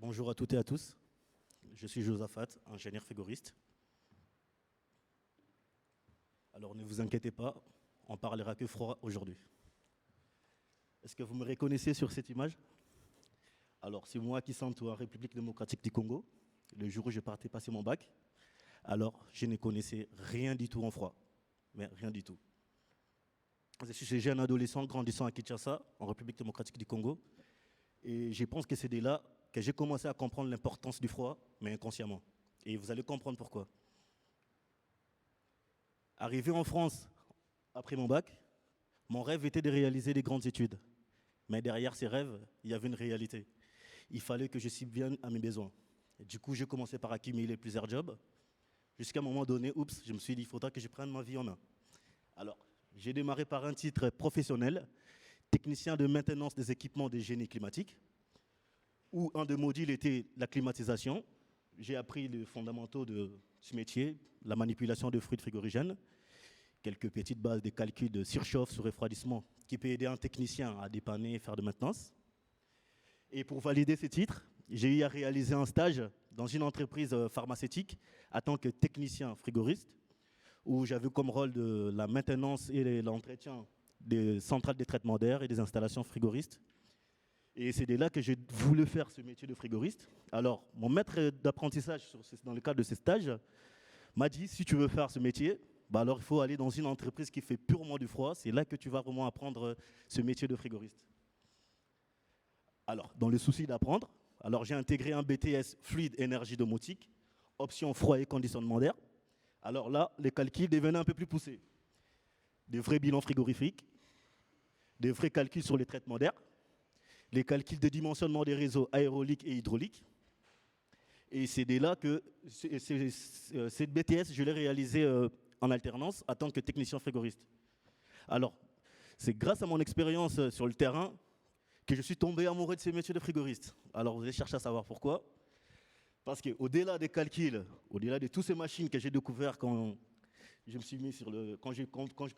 Bonjour à toutes et à tous. Je suis Josaphat, ingénieur frigoriste. Alors ne vous inquiétez pas, on parlera que froid aujourd'hui. Est-ce que vous me reconnaissez sur cette image? Alors c'est moi qui sens en République démocratique du Congo, le jour où je partais passer mon bac. Alors je ne connaissais rien du tout en froid, mais rien du tout. Je suis jeune adolescent grandissant à Kinshasa, en République démocratique du Congo. Et je pense que c'est de là que j'ai commencé à comprendre l'importance du froid, mais inconsciemment. Et vous allez comprendre pourquoi. Arrivé en France, après mon bac, mon rêve était de réaliser des grandes études. Mais derrière ces rêves, il y avait une réalité. Il fallait que je subvienne à mes besoins. Et du coup, j'ai commencé par accumuler plusieurs jobs. Jusqu'à un moment donné, je me suis dit, il faudra que je prenne ma vie en main. Alors, j'ai démarré par un titre professionnel, technicien de maintenance des équipements de génie climatique, où un des modules était la climatisation. J'ai appris les fondamentaux de ce métier, la manipulation de fluides frigorigènes, quelques petites bases de calcul de surchauffe sur refroidissement qui peut aider un technicien à dépanner et faire de maintenance. Et pour valider ce titre, j'ai eu à réaliser un stage dans une entreprise pharmaceutique en tant que technicien frigoriste, où j'avais comme rôle de la maintenance et l'entretien des centrales de traitement d'air et des installations frigoristes. Et c'est de là que j'ai voulu faire ce métier de frigoriste. Alors, mon maître d'apprentissage dans le cadre de ce stage m'a dit, si tu veux faire ce métier, alors il faut aller dans une entreprise qui fait purement du froid. C'est là que tu vas vraiment apprendre ce métier de frigoriste. Alors, dans le souci d'apprendre, j'ai intégré un BTS fluide énergie domotique, option froid et conditionnement d'air. Alors là, les calculs devenaient un peu plus poussés. Des vrais bilans frigorifiques, des vrais calculs sur les traitements d'air, les calculs de dimensionnement des réseaux aéroliques et hydrauliques. Et c'est de là que cette BTS, je l'ai réalisée en alternance en tant que technicien frigoriste. Alors, c'est grâce à mon expérience sur le terrain que je suis tombé amoureux de ces métiers de frigoriste. Alors, vous allez chercher à savoir pourquoi. Parce qu'au-delà des calculs, au-delà de toutes ces machines que j'ai découvertes quand je me suis mis quand j'ai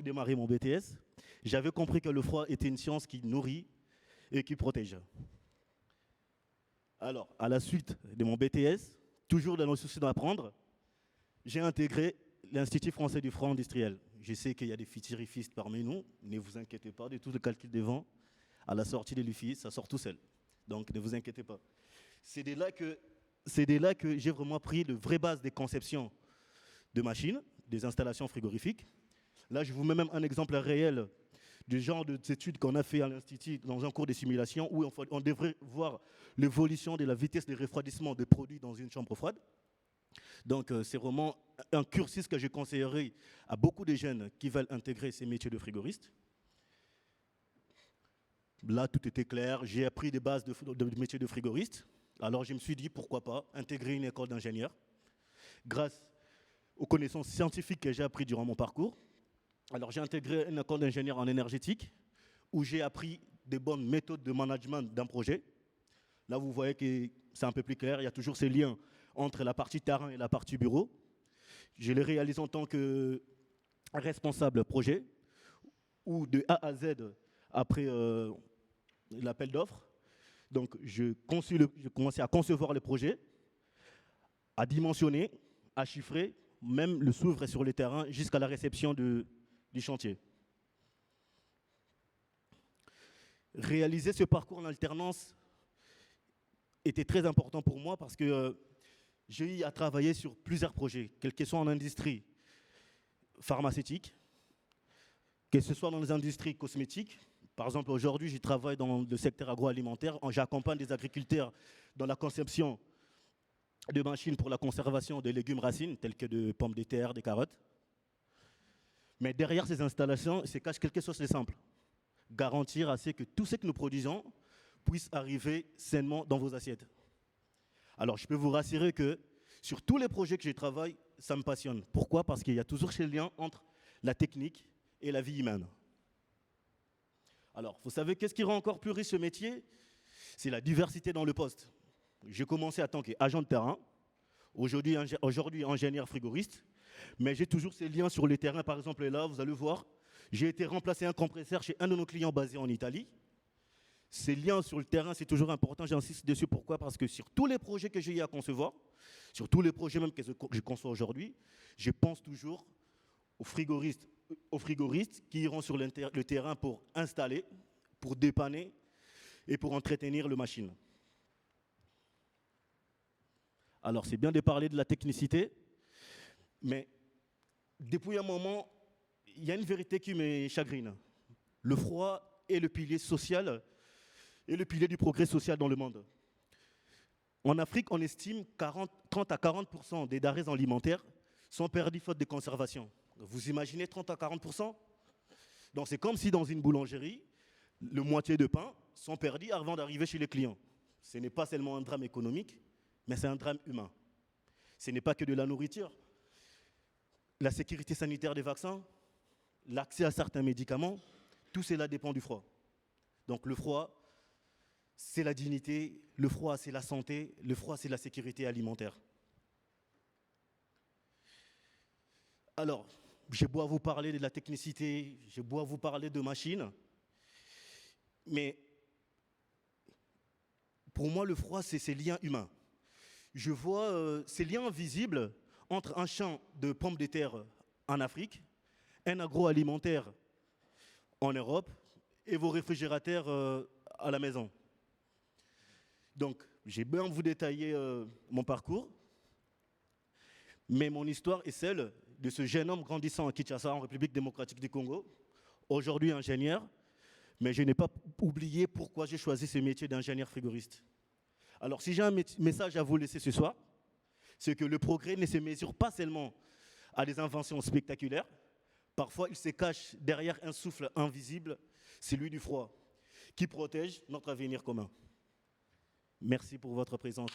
démarré mon BTS, j'avais compris que le froid était une science qui nourrit et qui protège. Alors, à la suite de mon BTS, toujours dans le souci d'apprendre, j'ai intégré l'Institut français du froid industriel. Je sais qu'il y a des futuristes parmi nous, ne vous inquiétez pas de tout le calcul des vents. À la sortie de l'UFI, ça sort tout seul. Donc, ne vous inquiétez pas. C'est de là que j'ai vraiment pris de vraies bases des conceptions de machines, des installations frigorifiques. Là, je vous mets même un exemple réel du genre d'études qu'on a fait à l'Institut dans un cours de simulation où on devrait voir l'évolution de la vitesse de refroidissement des produits dans une chambre froide. Donc, c'est vraiment un cursus que je conseillerais à beaucoup de jeunes qui veulent intégrer ces métiers de frigoriste. Là, tout était clair. J'ai appris des bases de métier de frigoriste. Alors, je me suis dit, pourquoi pas intégrer une école d'ingénieur grâce aux connaissances scientifiques que j'ai apprises durant mon parcours. Alors, j'ai intégré une école d'ingénieur en énergétique où j'ai appris des bonnes méthodes de management d'un projet. Là, vous voyez que c'est un peu plus clair. Il y a toujours ces liens entre la partie terrain et la partie bureau. Je l'ai réalisé en tant que responsable projet où de A à Z, après l'appel d'offres, donc je commençais à concevoir le projet, à dimensionner, à chiffrer, même le suivre sur le terrain jusqu'à la réception du chantier. Réaliser ce parcours en alternance était très important pour moi parce que j'ai eu à travailler sur plusieurs projets, quels que soient en industrie pharmaceutique, que ce soit dans les industries cosmétiques. Par exemple, aujourd'hui, je travaille dans le secteur agroalimentaire. J'accompagne des agriculteurs dans la conception de machines pour la conservation des légumes racines, tels que des pommes de terre, des carottes. Mais derrière ces installations, se cache quelque chose de simple. Garantir à ce que tout ce que nous produisons puisse arriver sainement dans vos assiettes. Alors, je peux vous rassurer que sur tous les projets que je travaille, ça me passionne. Pourquoi? Parce qu'il y a toujours ce lien entre la technique et la vie humaine. Alors, vous savez, qu'est-ce qui rend encore plus riche ce métier? C'est la diversité dans le poste. J'ai commencé en tant qu'agent de terrain, aujourd'hui ingénieur frigoriste, mais j'ai toujours ces liens sur le terrain. Par exemple, là, vous allez voir, j'ai été remplacer un compresseur chez un de nos clients basé en Italie. Ces liens sur le terrain, c'est toujours important, j'insiste dessus. Pourquoi? Parce que sur tous les projets que j'ai eu à concevoir, sur tous les projets même que je conçois aujourd'hui, je pense toujours aux frigoristes qui iront sur le terrain pour installer, pour dépanner et pour entretenir les machines. Alors, c'est bien de parler de la technicité, mais depuis un moment, il y a une vérité qui me chagrine. Le froid est le pilier social et le pilier du progrès social dans le monde. En Afrique, on estime que 30 à 40% des denrées alimentaires sont perdues faute de conservation. Vous imaginez 30 à 40%? Donc c'est comme si dans une boulangerie, le moitié de pain sont perdus avant d'arriver chez les clients. Ce n'est pas seulement un drame économique, mais c'est un drame humain. Ce n'est pas que de la nourriture. La sécurité sanitaire des vaccins, l'accès à certains médicaments, tout cela dépend du froid. Donc le froid, c'est la dignité, le froid, c'est la santé, le froid, c'est la sécurité alimentaire. Alors, j'ai beau à vous parler de la technicité, j'ai beau à vous parler de machines, mais pour moi, le froid, c'est ces liens humains. Je vois ces liens visibles entre un champ de pommes de terre en Afrique, un agroalimentaire en Europe et vos réfrigérateurs à la maison. Donc, j'ai bien vous détailler mon parcours, mais mon histoire est celle de ce jeune homme grandissant à Kinshasa, en République démocratique du Congo, aujourd'hui ingénieur, mais je n'ai pas oublié pourquoi j'ai choisi ce métier d'ingénieur frigoriste. Alors, si j'ai un message à vous laisser ce soir, c'est que le progrès ne se mesure pas seulement à des inventions spectaculaires. Parfois, il se cache derrière un souffle invisible, celui du froid, qui protège notre avenir commun. Merci pour votre présence.